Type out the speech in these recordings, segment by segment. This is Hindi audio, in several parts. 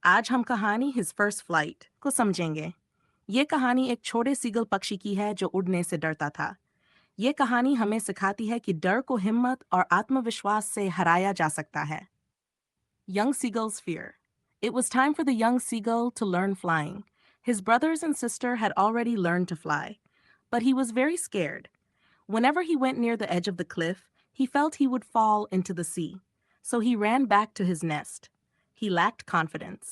आज हम कहानी हिज फर्स्ट फ्लाइट को समझेंगे। ये कहानी एक छोटे सीगल पक्षी की है जो उड़ने से डरता था। ये कहानी हमें सिखाती है कि डर को हिम्मत और आत्मविश्वास से हराया जा सकता है। Young Seagull's fear. It was time for the young seagull to learn flying. His brothers and sister had already learned to fly, but he was very scared. Whenever he went near the edge of the cliff, he felt he would fall into the sea. So he ran back to his nest. He lacked confidence.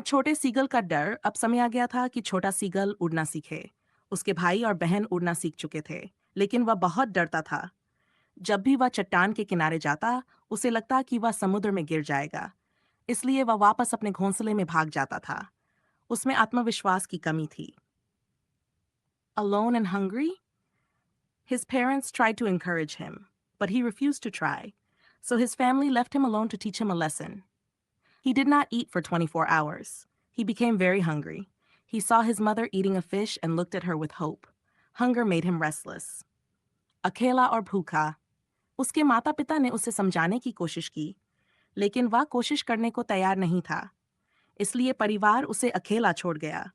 छोटे सीगल का डर अब समय आ गया था कि छोटा सीगल उड़ना सीखे। उसके भाई और बहन उड़ना सीख चुके थे, लेकिन वह बहुत डरता था। जब भी वह चट्टान के किनारे जाता, उसे लगता कि वह समुद्र में गिर जाएगा। इसलिए वह वापस अपने घोंसले में भाग जाता था। उसमें आत्मविश्वास की कमी थी। Alone and hungry? His parents tried to encourage him, but he refused to try. So his family left him alone to teach him a lesson. He did not eat for 24 hours. He became very hungry. He saw his mother eating a fish and looked at her with hope. Hunger made him restless. अकेला और भूखा। उसके माता पिता ने उसे समझाने की कोशिश की, लेकिन वह कोशिश करने को तैयार नहीं था। इसलिए परिवार उसे अकेला छोड़ गया।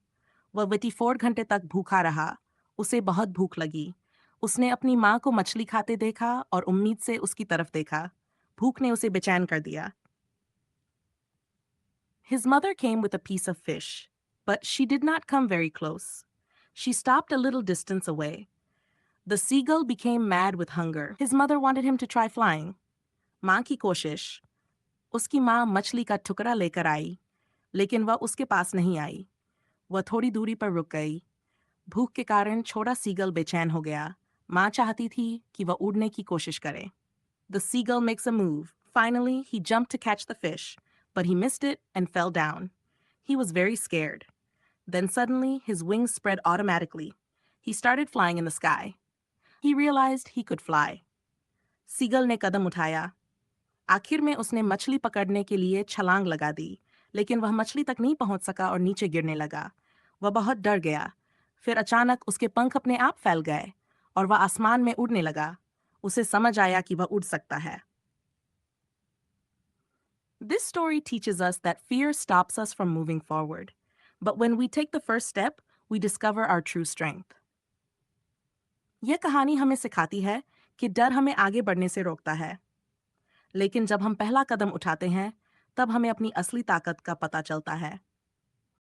वह 24 घंटे तक भूखा रहा। उसे बहुत भूख लगी। उसने अपनी माँ को मछली खाते देखा और उम्मीद से उसकी तरफ देखा। भूख ने उसे बेचैन कर दिया। His mother came with a piece of fish, but she did not come very close. She stopped a little distance away. The seagull became mad with hunger. His mother wanted him to try flying. माँ की कोशिश। उसकी माँ मछली का टुकड़ा लेकर आई, लेकिन वह उसके पास नहीं आई। वह थोड़ी दूरी पर रुक गई। भूख के कारण छोटा सीगल बेचैन हो गया। माँ चाहती थी कि वह उड़ने की कोशिश करे। The seagull makes a move. Finally, he jumped to catch the fish, but he missed it and fell down. He was very scared. Then suddenly, his wings spread automatically. He started flying in the sky. He realized he could fly. Seagull ने कदम उठाया। आखिर में उसने मछली पकड़ने के लिए छलांग लगा दी, लेकिन वह मछली तक नहीं पहुंच सका और नीचे गिरने लगा। वह बहुत डर गया। फिर अचानक उसके पंख अपने आप फैल गए और वह आसमान में उड़ने लगा। उसे समझ आया कि वह उड़ सकता है। This story teaches us that fear stops us from moving forward. But when we take the first step, we discover our true strength. यह कहानी हमें सिखाती है कि डर हमें आगे बढ़ने से रोकता है, लेकिन जब हम पहला कदम उठाते हैं, तब हमें अपनी असली ताकत का पता चलता है।